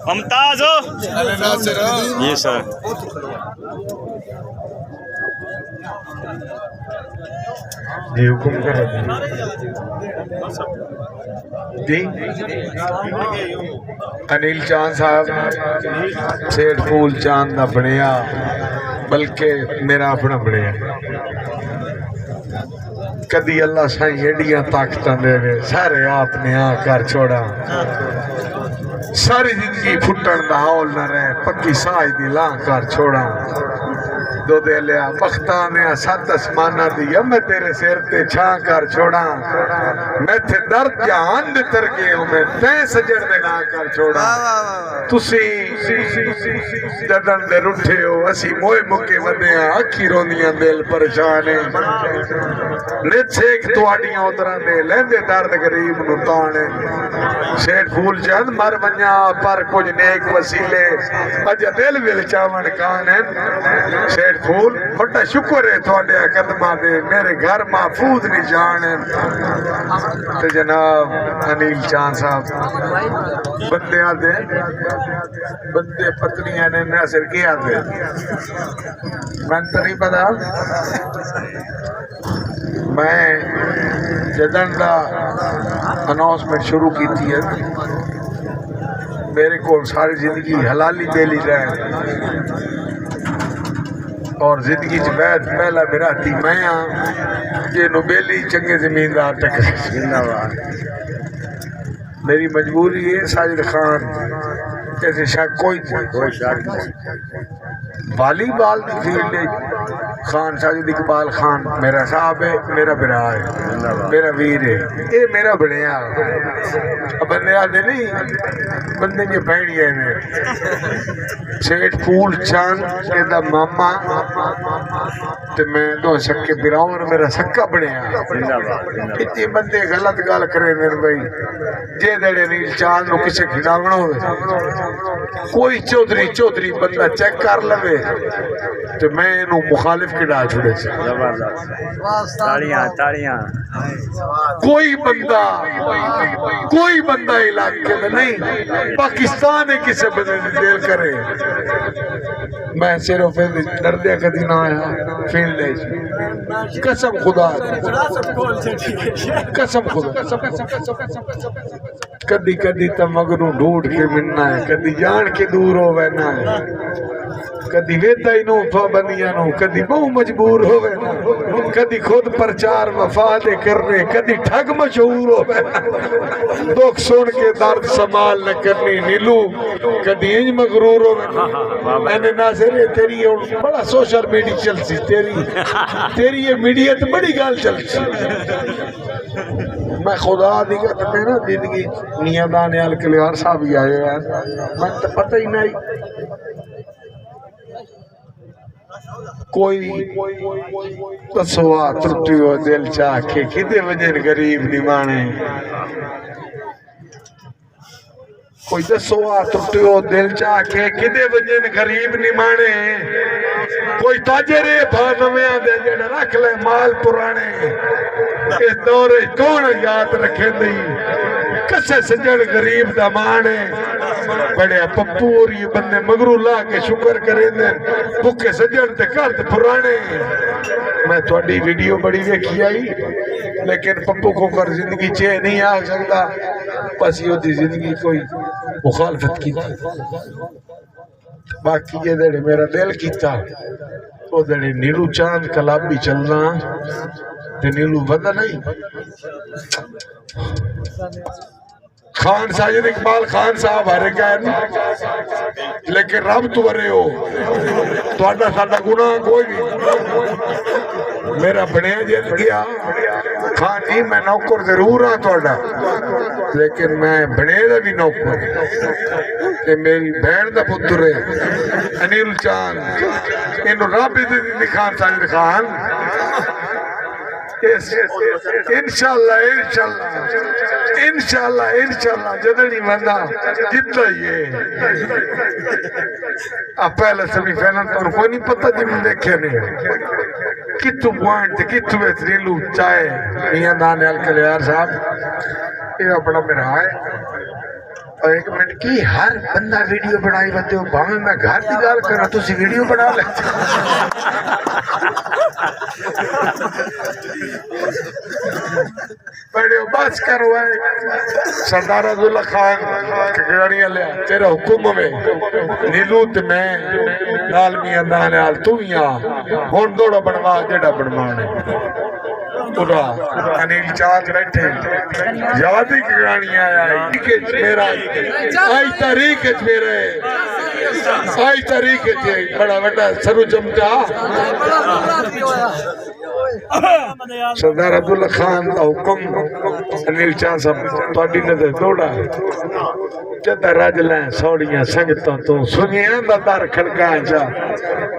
ممتاز ہو جی سر جی حکم کرو جی انیل چاند صاحب سیٹ پھول چاند نہ بنیا بلکہ میرا اپنا بنیا کدی اللہ سائیں ایڈیاں طاقتاں دے وے سارے آپ نے آ کر چھوڑا ساری زندگی پھٹن دا ہول نہ رہے پکی سائی دی لاں کر چھوڑا دو دے لیا بختانیا سات اسمانہ دیا میں تیرے سیر تے چھاں کر چھوڑا میں تھے درد جہان دے ترگے ہوں میں تین سجڑ میں نہ کر چھوڑا تسی جدن دے رٹھے ہو اسی موئے مکے ودیاں اکھی روندیاں دل پریشانے نیت سیک تواڈیاں ادھران دے لیندے درد غریب نتانے شیٹ پھول چند مر منیا پر کچھ نیک وسیلے اجا دل ویل چاون کانے شیٹ پھول بڑا شکر ہے تھوڑے قدمہ دے میرے گھر محفوظ نہیں جانے تو جناب انیل چاند صاحب بندے آدھے بندے پتنیاں نے ناصر کیا دے میں تو نہیں پتا میں جدن دا اناؤنسمنٹ شروع کی تھی میرے کو ساری زندگی حلالی دے لی رہے اور زندگی جبید پہلا میرا تھی میں یہ نوبیلی چنگے زمیندار ٹکرے میری مجبوری ہے ساجد خان ایسے شک کوئی شک نہیں والی بال کی فیلڈ خان ساجد اقبال خان میرا صاحب ہے میرا برا ہے میرا ویر ہے یہ میرا بڑیا اب بندے آدھے نہیں بندے کے بھینڈیاں نے سیٹ پھول چاند کے دا ماما تو میں دو سکے براؤن میرا سکا بڑیا اتنی بندے غلط گال کرے دن بھائی جے دڑے نیل چاند نو کسے کھڑاونا ہوئے کوئی چودری بندہ چیک کر لوے تو میں انہوں مخالف کڑا چھوڑے سے تاڑیاں کوئی بندہ علاقے میں نہیں پاکستان ہے کسے بندے دل کرے میں صرف دردے کا دن آیا فیل لے قسم خدا کدی تا مگروں ڈھونڈ کے ملنا ہے کدی جان کے دور ہو وینا ہے کدی ویدہ ہی نو پابندیاں نو کدی بہو مجبور ہو وینا کدی خود پرچار وفادے کرنے کدی ٹھگ مشہور ہو وینا دکھ سن کے درد سمال نہ کرنی نیلو کدی انج مغرور ہو وینا میں نے ناظر تیری بڑا سوشل میڈیا چل سی تیری یہ میڈیا تو بڑی گال چل سی میں خدا دی کہ میرا زندگی نیادان الکلیار صاحب ہی آئے ہیں میں تو پتہ ہی نہیں کوئی تسوا ترٹی ہو دل چاہ کے کدے وجن غریب نمانے کوئی دسوا ترٹی ہو دل چاہ کے کدے وجن غریب نمانے کوئی تاجرے بھانویاں دے جڑا رکھ لے مال پرانے اس دورے کون یاد رکھے دی کسے سجڑ غریب دا مانے بڑے پپوری بندے مگرو لا کے شکر کریں دیں بھوکے سجڑ تے کرد پرانے میں تھوڑی ویڈیو بڑی دیکھی آئی لیکن پپو کو کر زندگی چے نہیں آ سکتا بس یہ ہوتی زندگی کوئی مخالفت کی باقی یہ دڑے میرا دل کیتا وہ دڑے نیلو چاند کلاب بھی چلنا تے نیلو بندہ نہیں خان ساجد اقبال خان صاحب ہرے گئے لیکن رب تو برے ہو تو اڈا ساڈا گناہ کوئی نہیں میرا بنیا جیت گیا خان جی میں نوکر ضرور ہاں تو اڈا لیکن میں بنے دا بھی نوکر کہ میری بہن دا پتر ہے انیل چاند انہوں رب دی خان ساجد خان انشاءاللہ جدنی بندہ جتنا یہ اب پہلے سبھی فینل تو کوئی نہیں پتہ جی میں دیکھے نہیں کتو پوائنٹ کتو بہترینلو چاہے میاں دان الکلیار صاحب یہ اپنا میرا ہے اور ایک منٹ کی ہر بندہ ویڈیو بنائی بندے ہو بھاویں میں گھر کی گال کرا تو ویڈیو بنا لیتے بڑے بس کرو سردار عبداللہ خان گاڑیاں لیا تیرا حکم میں نیلو تے میں نال میاں نال تو میاں ہون دوڑا بنوا جڑا بنوانے پورا انیل چاند بیٹھے یادی کی گاڑیاں آئی میرا آئی تاریخ میرے آئی تاریخ بڑا بڑا سرو چمچا سردار عبداللہ خان کا حکم انیل چاند صاحب تھوڑی نظر دوڑا جدہ رج لیں سوڑیاں سنگتوں تو سنیاں دا دار کھڑکائیں جا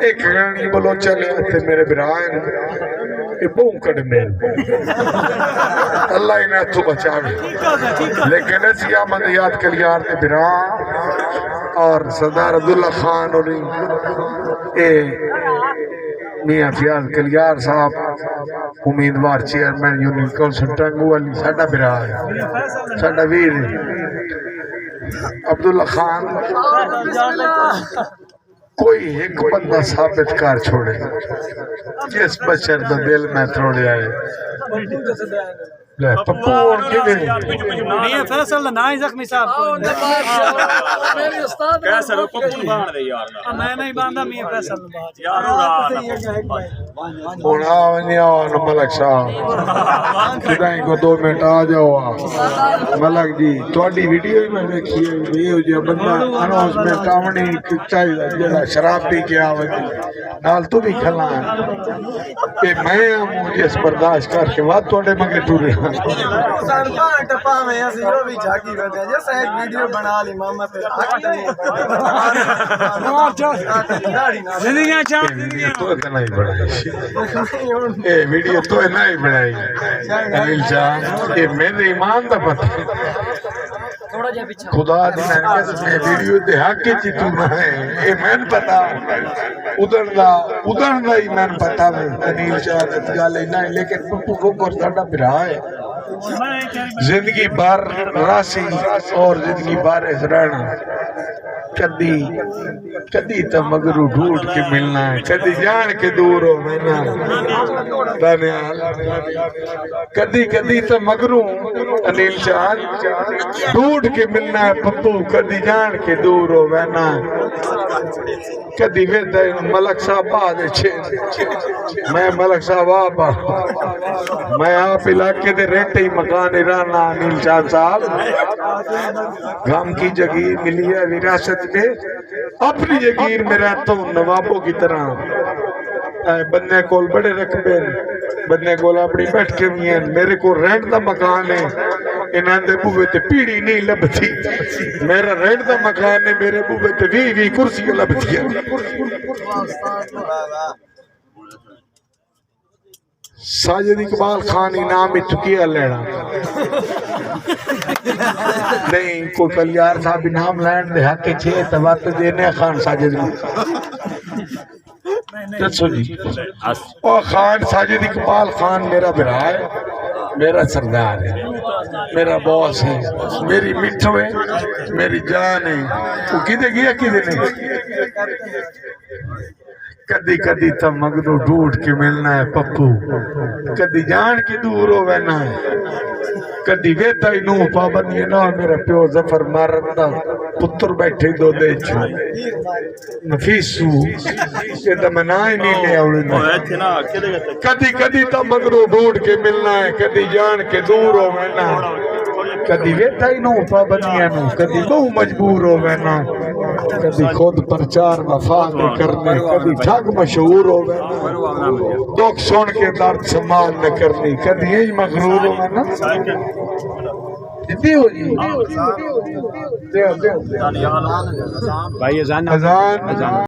ایک گاڑی بولو چلے آتے میرے برائن یہ بون کڑ میں اللہ انہیں تو بچاوے لیکن ایسی آمد یاد کلیار نے برائن اور سردار عبداللہ خان اور میاں فیاض کلیار صاحب امیدوار چیئرمین یونین کونسل ٹنگو علی ساڑھا برائن ساڑھا ویر عبداللہ خان کوئی ایک بندہ ثابت کار چھوڑے جس بچر دا دل میں تھوڑے آئے لے پپو اور کی دیں میاں فیصل نائی زخمی صاحب کیسا رو پپو باندھ دے یار میں نہیں باندھا میاں فیصل یارو ہونا آونی آوان ملک صاحب کدائیں کو 2 منٹ آ جاؤ ملک جی توڑی ویڈیو ہی میں دیکھئے یہ ہو جائے بندہ انوز میں کامنی چاہیے جڑا شراب بھی کیا آوانی نال تو بھی کھلا ہے کہ میں مجھے اس برداشت کر کے بعد توڑے مگے ٹورے ہیں ٹپا میں ایسی جو بھی جھاکی کرتے ہیں جیسا ایک ویڈیو بنا لی ماما پھر زندگیاں چاہاں تو اتنا ہی بڑھائی اے ویڈیو تو اتنا ہی بڑھائی انیل چاہاں کہ میرے ایمان دا پتہ خدا دینا میں ویڈیو دے حق کی چیتو نہ ہے اے میں پتا ادھر دا ہی میں پتا ہے انیل چاہاں گالے نہیں لیکن پپو کو ساڑھا برا ہے زندگی بار راسی اور زندگی بار اس رہنا کدی تا مگرو ڈھوٹ کے ملنا ہے کدی جان کے دور ہو ملنا دانیال کدی تا مگرو انیل چاند ڈھوٹ کے ملنا ہے پپو کدی جان کے دور ہو ملنا کدی ویدہ ملک صاحب آدھے چھے میں ملک صاحب آبا میں آپ علاقے دے رہتے ہی مکان ایرانا انیل چاند صاحب غم کی جگیر ملی ہے وراثت میں اپنی جگیر میں رہتا ہوں نوابوں کی طرح بندے کول بڑے رقبے بندے کول اپنی بیٹھ کے بھی ہیں میرے کو رینٹ دا مکان ہے انہاں دے بوے تے پیڑی نہیں لبتی میرا رینٹ دا مکان ہے میرے بوے تے بھی کرسی لبتی ہے ساجد اقبال خان انعام چکیا لینا نہیں کوئی کلیار صاحب انعام لین دے حق چھے توات دینے خان ساجد جسو جی اور خان ساجد اقبال خان میرا برا ہے میرا سردار ہے میرا باس ہے میری مٹھو ہے میری جان ہے وہ کدے گیا کدے نہیں کدی تا مگرو ڈھوٹ کے ملنا ہے پپو کدی جان کے دور ہو وینا ہے کدی ویتا ہی نو پابندی نہ میرا پیو ظفر مارندہ پتر بیٹھے دو دے چھو نفیسو یہ دا منائی نہیں لے آوڑی کدی تا مگرو ڈھوٹ کے ملنا ہے کدی جان کے دور ہو وینا ہے کدی ویتا ہی نو پابندی نو کدی بہو مجبور ہو وینا کدی خود پرچار وفا کے کرنے کدی ٹھگ مشہور ہو گئے دکھ سن کے درد سنبھال نہ کرنی کدی یہی مغرور ہو گئے نا جدی ہو جی بھائی اذان